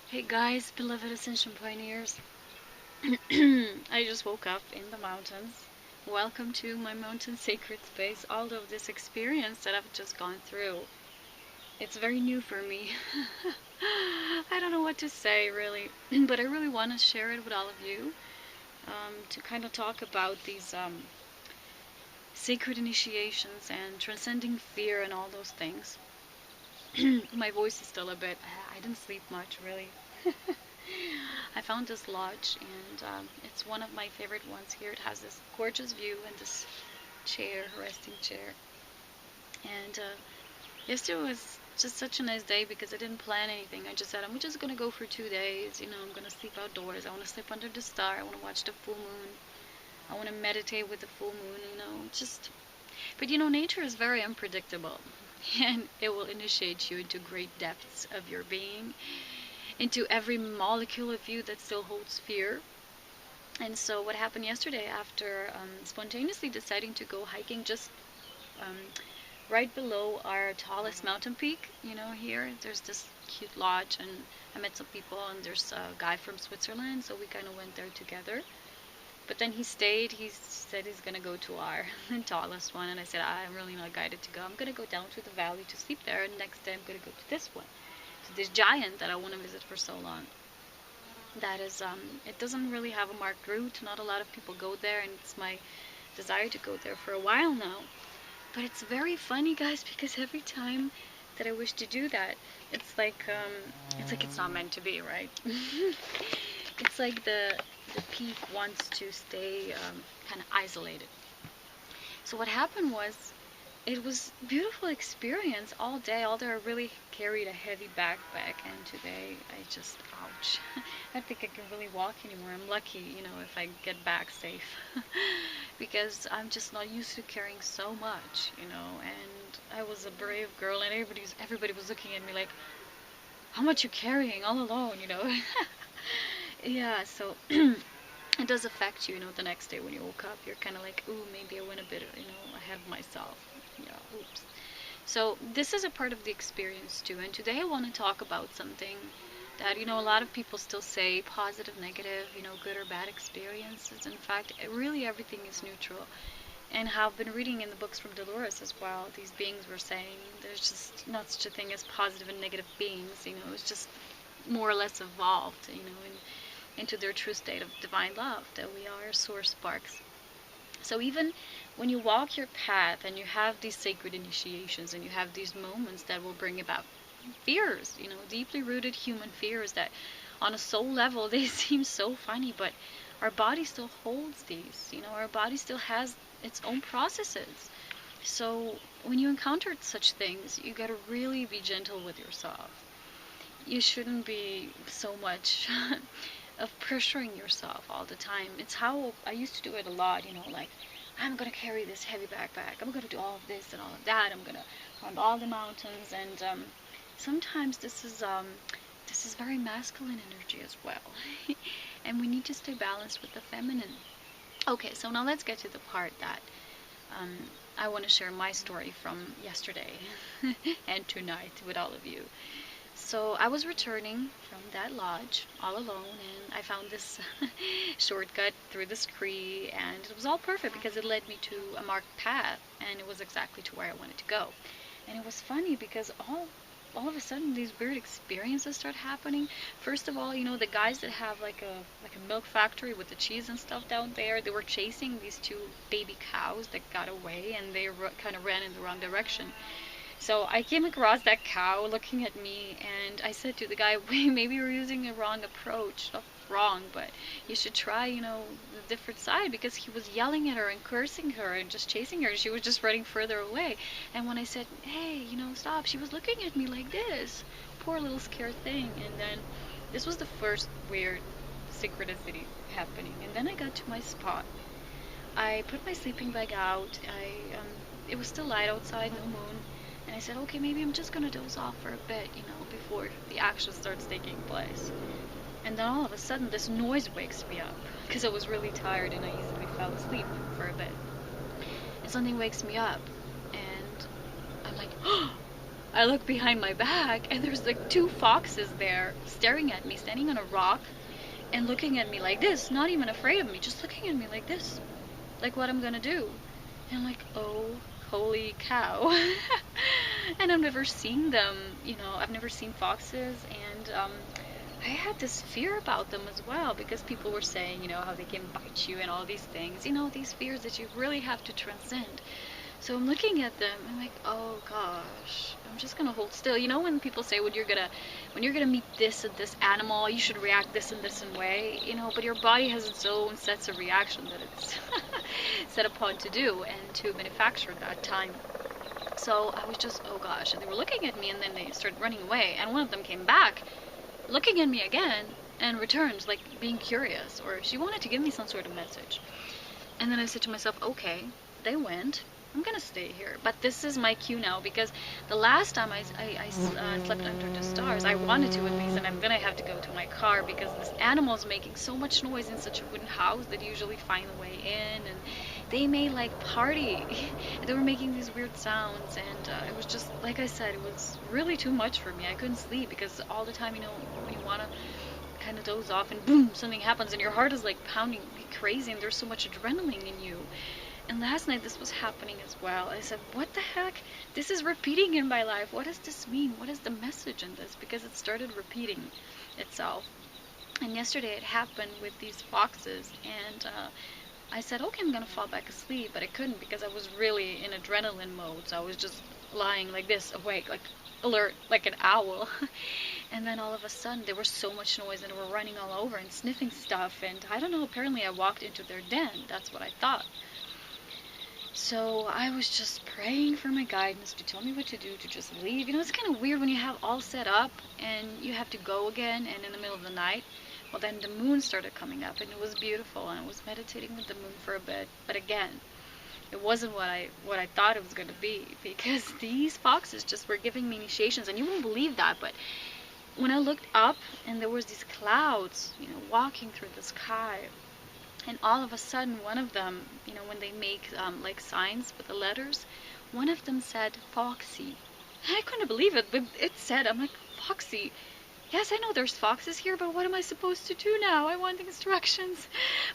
Hey guys, beloved Ascension pioneers. I just woke up in the mountains. Welcome to my mountain sacred space. All of this experience that I've just gone through, it's very new for me. I don't know what to say really, but I really want to share it with all of you to kind of talk about these sacred initiations and transcending fear and all those things. My voice is still a bit, I didn't sleep much really. I found this lodge, and it's one of my favorite ones here. It has this gorgeous view and this chair, resting chair. And yesterday was just such a nice day because I didn't plan anything. I just said, I'm just going to go for 2 days. I'm going to sleep outdoors. I want to sleep under the star. I want to watch the full moon. I want to meditate with the full moon, just. But nature is very unpredictable, and it will initiate you into great depths of your being, into every molecule of you that still holds fear. And so what happened yesterday, after spontaneously deciding to go hiking just right below our tallest mountain peak, here, there's this cute lodge, and I met some people, and there's a guy from Switzerland, so we kind of went there together. But then he stayed. He said he's going to go to our tallest one, and I said, I'm really not guided to go. I'm going to go down to the valley to sleep there, and next day I'm going to go to this one, to this giant that I want to visit for so long. That is, it doesn't really have a marked route. Not a lot of people go there, and it's my desire to go there for a while now. But it's very funny, guys, because every time that I wish to do that, it's like it's not meant to be, right? It's like the peak wants to stay kind of isolated. So what happened was, it was a beautiful experience all day. I really carried a heavy backpack, and today I just, ouch. I don't think I can really walk anymore. I'm lucky, if I get back safe. Because I'm just not used to carrying so much, and I was a brave girl, and everybody was looking at me like, how much you carrying all alone, Yeah, so it does affect you, the next day when you woke up. You're kind of like, ooh, maybe I went a bit, ahead of myself. Yeah, oops. So this is a part of the experience too, and today I want to talk about something that, a lot of people still say positive, negative, good or bad experiences. In fact, really everything is neutral. And how I've been reading in the books from Dolores as well, these beings were saying there's just not such a thing as positive and negative beings, it's just more or less evolved, into their true state of divine love, that we are source sparks. So even when you walk your path and you have these sacred initiations and you have these moments that will bring about fears, deeply rooted human fears that on a soul level they seem so funny, but our body still holds these, our body still has its own processes. So when you encounter such things, you gotta really be gentle with yourself. You shouldn't be so much of pressuring yourself all the time. It's how I used to do it a lot, like, I'm gonna carry this heavy backpack, I'm gonna do all of this and all of that, I'm gonna climb all the mountains, and sometimes this is very masculine energy as well. And we need to stay balanced with the feminine. Okay, so now let's get to the part that I want to share my story from yesterday and tonight with all of you. So I was returning from that lodge all alone, and I found this shortcut through this tree, and it was all perfect because it led me to a marked path, and it was exactly to where I wanted to go. And it was funny because all of a sudden these weird experiences start happening. First of all, the guys that have like a milk factory with the cheese and stuff down there, they were chasing these two baby cows that got away, and they kind of ran in the wrong direction. So I came across that cow looking at me, and I said to the guy, wait, maybe you're using a wrong approach. Not wrong, but you should try, the different side, because he was yelling at her and cursing her and just chasing her, and she was just running further away. And when I said, hey, stop, she was looking at me like this. Poor little scared thing. And then this was the first weird synchronicity happening. And then I got to my spot. I put my sleeping bag out. It was still light outside, no moon. And I said, okay, maybe I'm just gonna doze off for a bit, before the action starts taking place. And then all of a sudden, this noise wakes me up, because I was really tired and I easily fell asleep for a bit. And something wakes me up, and I'm like, oh! I look behind my back, and there's like 2 foxes there staring at me, standing on a rock and looking at me like this, not even afraid of me, just looking at me like this, like what I'm gonna do. And I'm like, oh, holy cow. And I've never seen them, I've never seen foxes, and I had this fear about them as well, because people were saying, how they can bite you and all these things, these fears that you really have to transcend. So I'm looking at them, and I'm like, oh gosh, I'm just gonna hold still. When people say when you're gonna meet this and this animal, you should react this and this and way, but your body has its own sets of reaction that it's set upon to do and to manufacture at that time. So I was just, oh gosh, and they were looking at me, and then they started running away, and one of them came back, looking at me again, and returned, like being curious, or she wanted to give me some sort of message. And then I said to myself, okay, they went. I'm gonna stay here. But this is my cue now, because the last time I slept under the stars, I wanted to at least, and I'm gonna have to go to my car, because this animal's making so much noise in such a wooden house that you usually find a way in, and they made like party. They were making these weird sounds, and it was just, like I said, it was really too much for me. I couldn't sleep, because all the time, when you wanna kind of doze off, and boom, something happens, and your heart is like pounding crazy, and there's so much adrenaline in you. And last night this was happening as well. I said, what the heck? This is repeating in my life. What does this mean? What is the message in this? Because it started repeating itself. And yesterday it happened with these foxes, and I said, okay, I'm gonna fall back asleep, but I couldn't, because I was really in adrenaline mode. So I was just lying like this, awake, like alert, like an owl. And then all of a sudden there was so much noise, and they were running all over and sniffing stuff, and I don't know, apparently I walked into their den. That's what I thought. So I was just praying for my guidance to tell me what to do, to just leave. It's kind of weird when you have all set up and you have to go again, and in the middle of the night, well, then the moon started coming up, and it was beautiful, and I was meditating with the moon for a bit. But again, it wasn't what I thought it was going to be, because these foxes just were giving me initiations, and you won't believe that, but when I looked up, and there was these clouds, walking through the sky. And all of a sudden, one of them, when they make like signs with the letters, one of them said Foxy. And I couldn't believe it, but it said, I'm like, Foxy. Yes, I know there's foxes here, but what am I supposed to do now? I want instructions.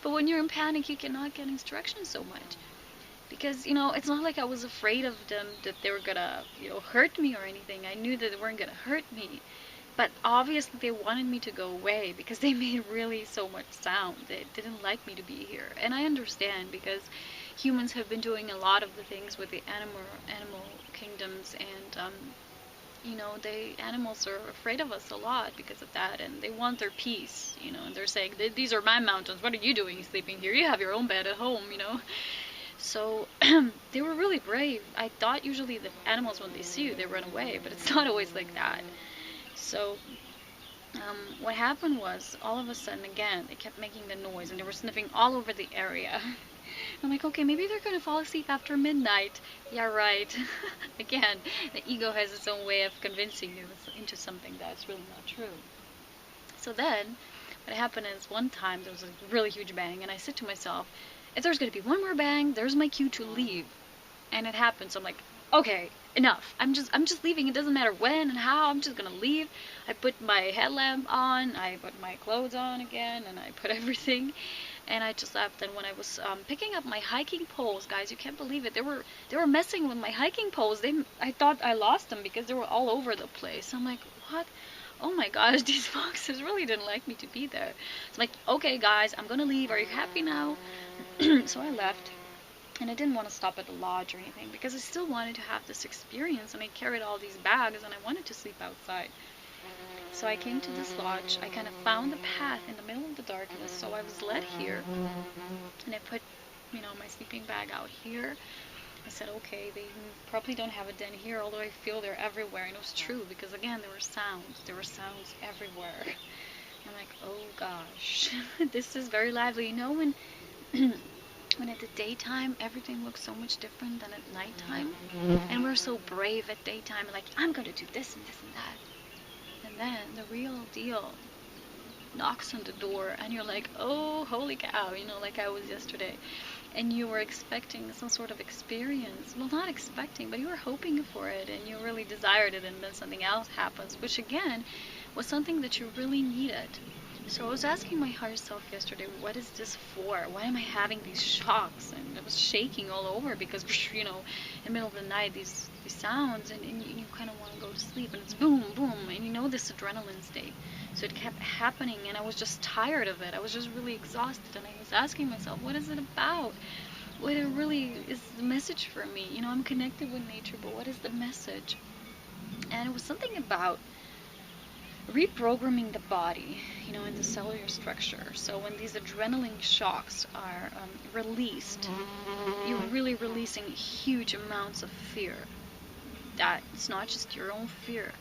But when you're in panic, you cannot get instructions so much. Because, it's not like I was afraid of them, that they were gonna, hurt me or anything. I knew that they weren't gonna hurt me. But obviously they wanted me to go away, because they made really so much sound. They didn't like me to be here. And I understand, because humans have been doing a lot of the things with the animal kingdoms, and animals are afraid of us a lot because of that, and they want their peace, and they're saying, these are my mountains, what are you doing sleeping here? You have your own bed at home, So they were really brave. I thought usually the animals, when they see you, they run away, but it's not always like that. So what happened was, all of a sudden, again, they kept making the noise, and they were sniffing all over the area. I'm like, okay, maybe they're going to fall asleep after midnight. Yeah, right. Again, the ego has its own way of convincing you into something that's really not true. So then, what happened is, one time, there was a really huge bang, and I said to myself, if there's going to be one more bang, there's my cue to leave. And it happened, so I'm like, okay, enough. I'm just leaving. It doesn't matter when and how. I'm just gonna leave. I put my headlamp on. I put my clothes on again, and I put everything, and I just left. And when I was picking up my hiking poles, guys, you can't believe it. They were messing with my hiking poles. I thought I lost them, because they were all over the place. I'm like, what? Oh my gosh, these foxes really didn't like me to be there. So I'm like, okay, guys, I'm gonna leave. Are you happy now? So I left. And I didn't want to stop at the lodge or anything, because I still wanted to have this experience, and I carried all these bags, and I wanted to sleep outside. So I came to this lodge. I kind of found the path in the middle of the darkness, so I was led here, and I put, my sleeping bag out here. I said, okay, they probably don't have a den here, although I feel they're everywhere. And it was true, because again, there were sounds everywhere. I'm like, oh gosh, this is very lively. When at the daytime, everything looks so much different than at nighttime. And we're so brave at daytime, like, I'm going to do this and this and that. And then the real deal knocks on the door, and you're like, oh, holy cow, like I was yesterday. and you were expecting some sort of experience. Well, not expecting, but you were hoping for it, and you really desired it, and then something else happens, which again was something that you really needed. So I was asking my higher self yesterday, what is this for? Why am I having these shocks? And I was shaking all over because, in the middle of the night, these sounds, and you kind of want to go to sleep, and it's boom, boom, and this adrenaline state. So it kept happening, and I was just tired of it. I was just really exhausted, and I was asking myself, what is it about? What it really is the message for me? I'm connected with nature, but what is the message? And it was something about reprogramming the body, in the cellular structure. So when these adrenaline shocks are released, you're really releasing huge amounts of fear. That it's not just your own fear,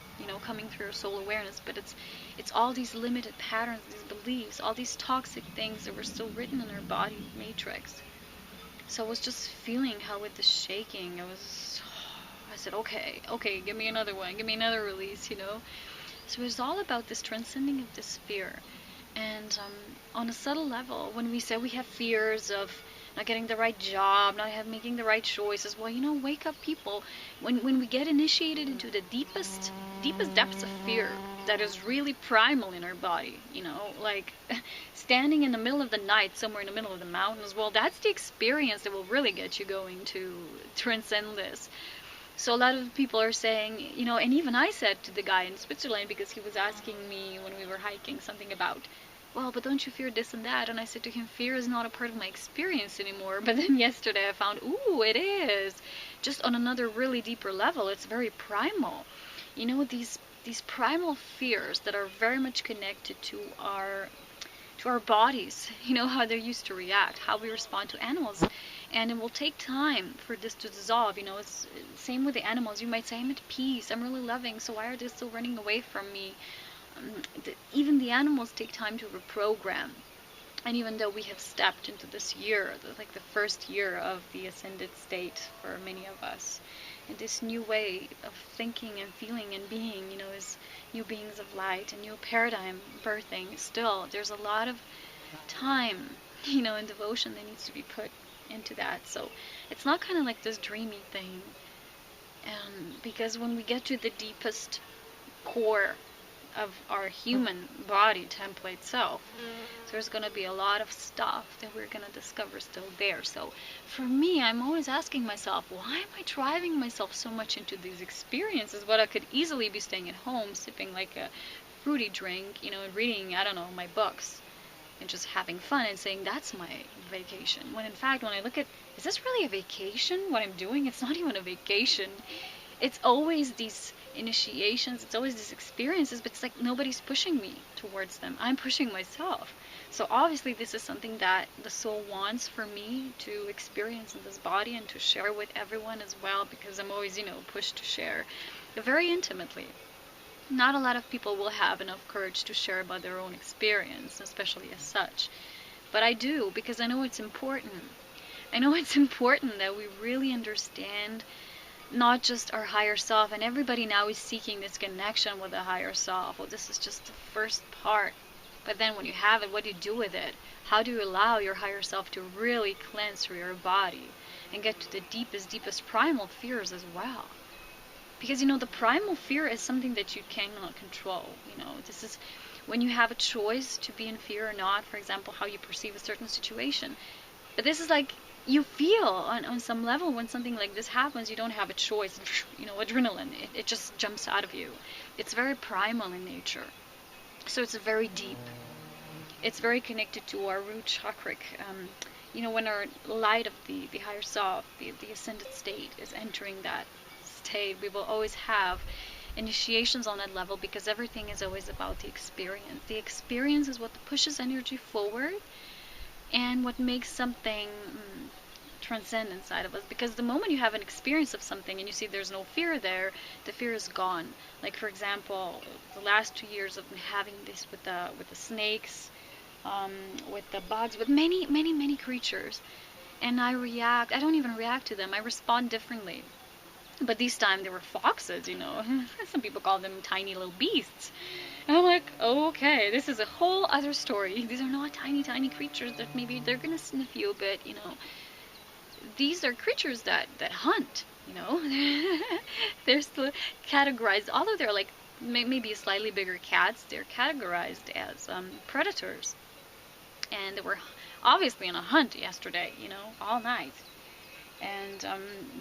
coming through your soul awareness, but it's all these limited patterns, these beliefs, all these toxic things that were still written in our body matrix. So I was just feeling how with the shaking, I said, okay, give me another one, give me another release, So it's all about this transcending of this fear. And on a subtle level, when we say we have fears of not getting the right job, not making the right choices, well, wake up, people. When we get initiated into the deepest depths of fear that is really primal in our body, like standing in the middle of the night somewhere in the middle of the mountains, well, that's the experience that will really get you going to transcend this. So a lot of people are saying, and even I said to the guy in Switzerland, because he was asking me when we were hiking something about, well, but don't you fear this and that? And I said to him, fear is not a part of my experience anymore. But then yesterday I found, ooh, it is. Just on another really deeper level, it's very primal. These primal fears that are very much connected to our bodies, how they're used to react, how we respond to animals. And it will take time for this to dissolve. It's same with the animals. You might say, I'm at peace, I'm really loving, so why are they still running away from me? Even the animals take time to reprogram. And even though we have stepped into this year, like the first year of the ascended state for many of us, in this new way of thinking and feeling and being, as new beings of light, a new paradigm birthing, still, there's a lot of time, and devotion that needs to be put into that. So it's not kind of like this dreamy thing. Because when we get to the deepest core of our human body template self, there's going to be a lot of stuff that we're going to discover still there. So for me, I'm always asking myself, why am I driving myself so much into these experiences? What I could easily be staying at home, sipping like a fruity drink, and reading, I don't know, my books, and just having fun and saying that's my vacation. When in fact, when I look at, is this really a vacation? What I'm doing? It's not even a vacation. It's always these initiations, it's always these experiences, but it's like nobody's pushing me towards them. I'm pushing myself. So obviously this is something that the soul wants for me to experience in this body and to share with everyone as well, because I'm always, pushed to share very intimately. Not a lot of people will have enough courage to share about their own experience, especially as such. But I do, because I know it's important. I know it's important that we really understand not just our higher self, and everybody now is seeking this connection with the higher self. Well, this is just the first part. But then when you have it, what do you do with it? How do you allow your higher self to really cleanse through your body and get to the deepest primal fears as well? Because, the primal fear is something that you cannot control. This is when you have a choice to be in fear or not, for example, how you perceive a certain situation. But this is like, you feel on some level when something like this happens, you don't have a choice. Adrenaline, it just jumps out of you. It's very primal in nature. So it's very deep. It's very connected to our root chakra. When our light of the higher self, the ascended state, is entering that state, we will always have initiations on that level, because everything is always about the experience. The experience is what pushes energy forward and what makes something transcend inside of us. Because the moment you have an experience of something and you see there's no fear there, the fear is gone. Like, for example, the last 2 years of having this with the snakes, with the bugs, with many creatures, and I don't even react to them, I respond differently. But this time they were foxes, some people call them tiny little beasts. And I'm like, okay, this is a whole other story. These are not tiny creatures that maybe they're gonna sniff you a bit, these are creatures that hunt, you know. They're still categorized, although they're like maybe slightly bigger cats, they're categorized as predators. And they were obviously on a hunt yesterday, you know, all night. And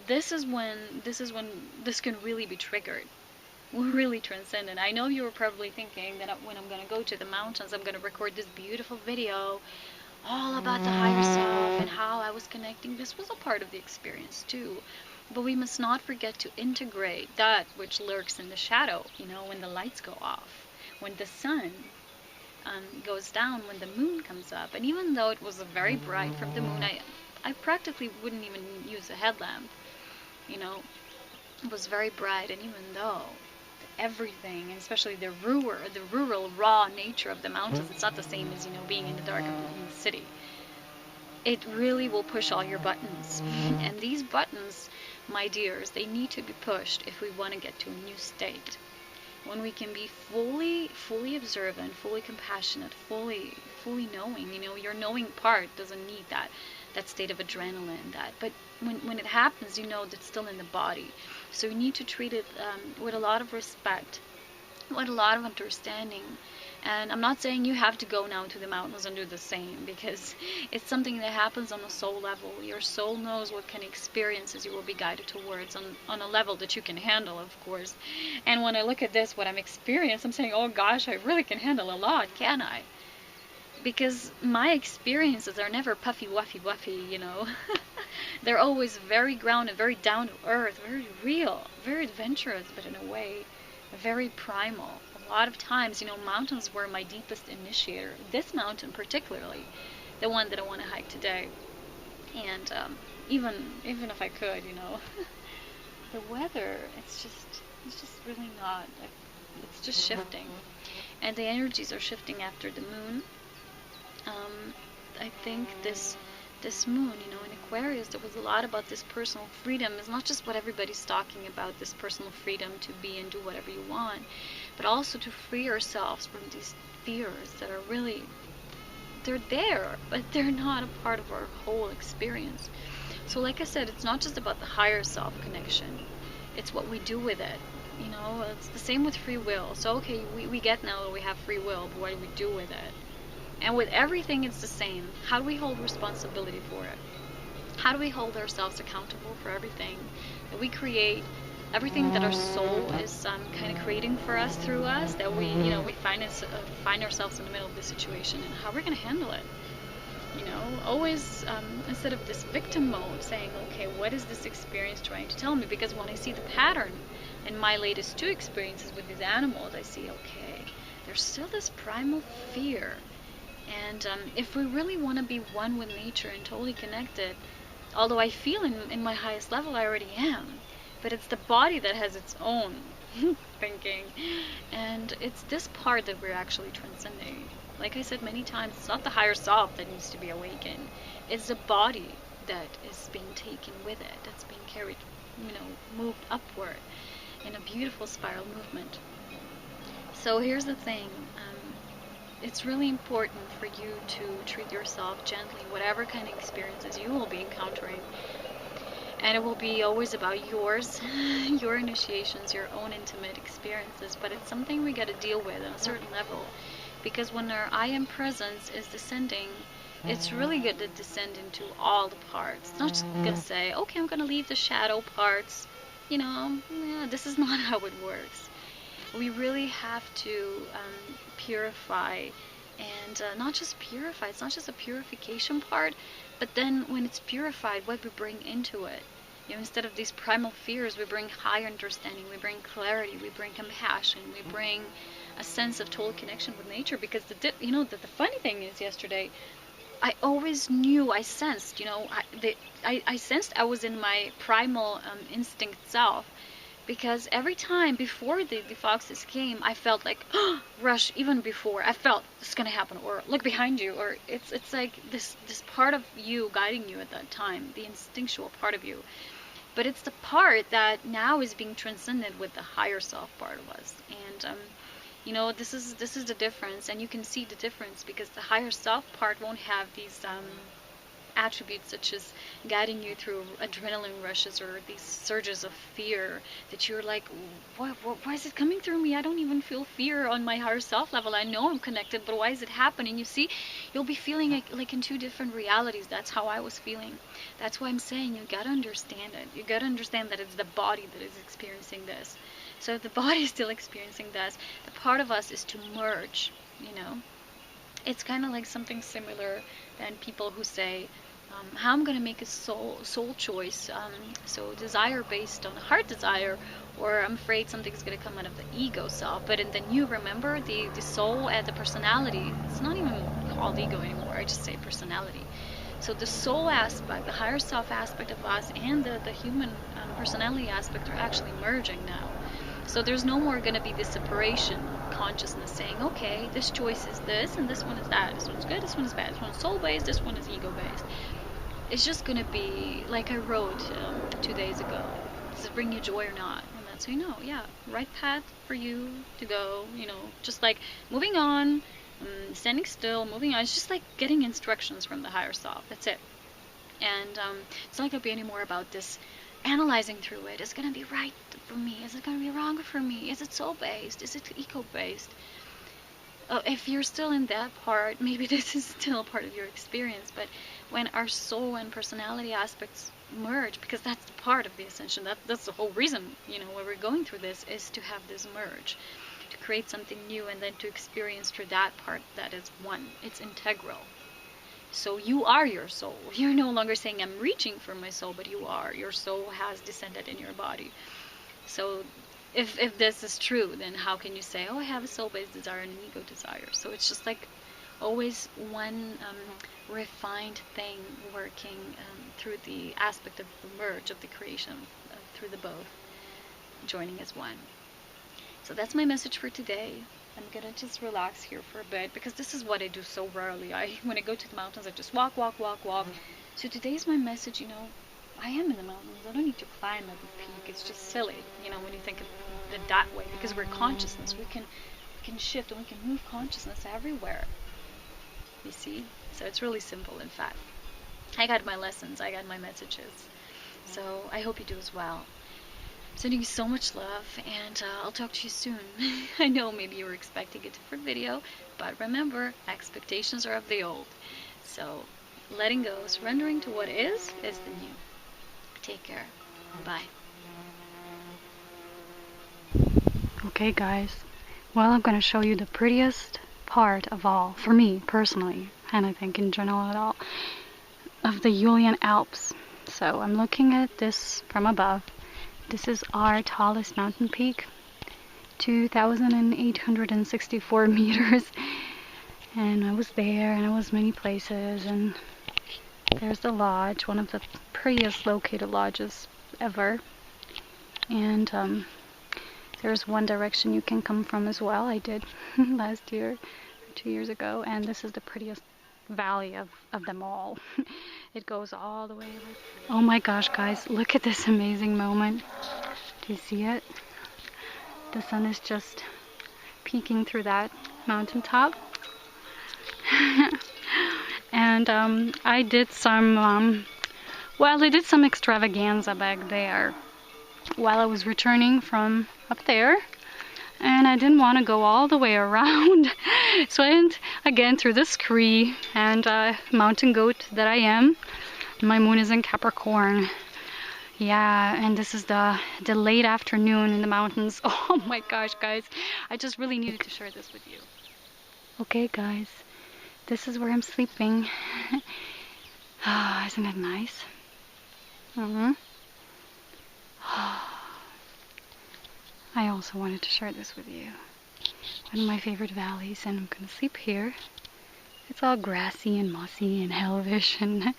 this is when this can really be triggered. We're really transcendent. I know you were probably thinking that when I'm going to go to the mountains, I'm going to record this beautiful video all about the higher self and how I was connecting. This was a part of the experience too. But we must not forget to integrate that which lurks in the shadow, you know, when the lights go off, when the sun goes down, when the moon comes up. And even though it was very bright from the moon, I practically wouldn't even use a headlamp, you know. It was very bright, and even though everything, and especially the rural raw nature of the mountains, it's not the same as, you know, being in the dark in the city. It really will push all your buttons. And these buttons, my dears, they need to be pushed if we want to get to a new state. When we can be fully observant, fully compassionate, fully knowing, you know, your knowing part doesn't need that state of adrenaline, but when it happens, you know that's still in the body. So you need to treat it with a lot of respect, with a lot of understanding. And I'm not saying you have to go now to the mountains and do the same, because it's something that happens on a soul level. Your soul knows what kind of experiences you will be guided towards on a level that you can handle, of course. And when I look at this, what I'm experiencing, I'm saying, oh gosh, I really can handle a lot, can I? Because my experiences are never puffy, wuffy, you know. They're always very grounded, very down to earth, very real, very adventurous, but in a way, very primal. A lot of times, you know, mountains were my deepest initiator. This mountain particularly, the one that I want to hike today. And even if I could, you know, the weather, it's just really not. It's just shifting, and the energies are shifting after the moon. I think this moon, you know, in Aquarius, there was a lot about this personal freedom. It's not just what everybody's talking about, this personal freedom to be and do whatever you want, but also to free ourselves from these fears that are really, they're there, but they're not a part of our whole experience. So like I said, it's not just about the higher self connection. It's what we do with it. You know, it's the same with free will. So okay, we get now that we have free will, but what do we do with it? And with everything, it's the same. How do we hold responsibility for it? How do we hold ourselves accountable for everything that we create, everything that our soul is kind of creating for us, through us, that we, you know, we find ourselves in the middle of this situation, and how we're going to handle it? You know, always, instead of this victim mode, saying, okay, what is this experience trying to tell me? Because when I see the pattern in my latest 2 experiences with these animals, I see, okay, there's still this primal fear. And if we really want to be one with nature and totally connected, although I feel in my highest level I already am, but it's the body that has its own thinking. And it's this part that we're actually transcending. Like I said many times, it's not the higher self that needs to be awakened. It's the body that is being taken with it, that's being carried, you know, moved upward in a beautiful spiral movement. So here's the thing. It's really important for you to treat yourself gently, whatever kind of experiences you will be encountering. And it will be always about yours, your initiations, your own intimate experiences. But it's something we got to deal with on a certain level. Because when our I am presence is descending, it's really good to descend into all the parts. It's not just going to say, okay, I'm going to leave the shadow parts. You know, yeah, this is not how it works. We really have to purify, and not just purify, it's not just a purification part, but then when it's purified, what we bring into it. You know, instead of these primal fears, we bring higher understanding, we bring clarity, we bring compassion, we bring a sense of total connection with nature. Because the funny thing is, yesterday, I always knew, I sensed, you know, I sensed I was in my primal instinct self. Because every time before the foxes came, I felt like, rush, even before, I felt this is going to happen, or look behind you, or it's like this part of you guiding you at that time, the instinctual part of you. But it's the part that now is being transcended with the higher self part of us. And, you know, this is the difference, and you can see the difference because the higher self part won't have these attributes such as guiding you through adrenaline rushes or these surges of fear that you're like, why is it coming through me? I don't even feel fear on my higher self level. I know I'm connected, but why is it happening? You see, you'll be feeling like in two different realities. That's how I was feeling. That's why I'm saying you gotta understand it. You gotta understand that it's the body that is experiencing this. So if the body is still experiencing this, the part of us is to merge, you know. It's kind of like something similar than people who say, how I'm going to make a soul choice, so desire based on heart desire, or I'm afraid something's going to come out of the ego self. But then you remember the soul and the personality. It's not even called ego anymore. I just say personality. So the soul aspect, the higher self aspect of us, and the human personality aspect are actually merging now. So there's no more going to be this separation consciousness saying, okay, this choice is this and this one is that. This one's good, this one is bad. This one's soul-based, this one is ego-based. It's just going to be like I wrote 2 days ago. Does it bring you joy or not? And that's how you know, yeah, right path for you to go, you know, just like moving on, standing still, moving on. It's just like getting instructions from the higher self. That's it. And it's not going to be any more about this analyzing through it. Is it going to be right for me? Is it going to be wrong for me? Is it soul-based? Is it ego-based? If you're still in that part, maybe this is still part of your experience, but when our soul and personality aspects merge, because that's the part of the ascension, that's the whole reason, you know, why we're going through this, is to have this merge, to create something new, and then to experience through that part that is one. It's integral. So you are your soul. You're no longer saying, I'm reaching for my soul, but you are. Your soul has descended in your body. So if this is true, then how can you say, oh, I have a soul-based desire and an ego desire? So it's just like always one refined thing working through the aspect of the merge of the creation, through the both, joining as one. So that's my message for today. I'm gonna just relax here for a bit, because this is what I do so rarely. When I go to the mountains, I just walk. So today's my message, you know, I am in the mountains. I don't need to climb every peak. It's just silly, you know, when you think of it that way, because we're consciousness. We can shift and we can move consciousness everywhere. You see? So it's really simple, in fact. I got my lessons. I got my messages. So I hope you do as well. Sending you so much love, and I'll talk to you soon. I know maybe you were expecting a different video, but remember, expectations are of the old. So letting go, surrendering to what is the new. Take care. Bye. Okay guys, well, I'm going to show you the prettiest part of all, for me personally, and I think in general at all, of the Julian Alps. So I'm looking at this from above. This is our tallest mountain peak, 2,864 meters, and I was there, and I was many places, and there's the lodge, one of the prettiest located lodges ever, and there's one direction you can come from as well. I did last year, or 2 years ago, and this is the prettiest valley of them all. It goes all the way over. Oh my gosh, guys, look at this amazing moment. Do you see it? The sun is just peeking through that mountaintop. And I did some extravaganza back there while I was returning from up there, and I didn't want to go all the way around. So I went again through this Cree, and mountain goat that I am. My moon is in Capricorn. Yeah, and this is the late afternoon in the mountains. Oh my gosh, guys, I just really needed to share this with you. Okay guys, this is where I'm sleeping. Isn't it nice? I also wanted to share this with you. One of my favorite valleys, and I'm gonna sleep here. It's all grassy and mossy and elvish and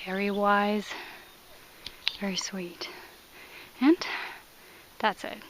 fairy-wise. Very sweet. And that's it.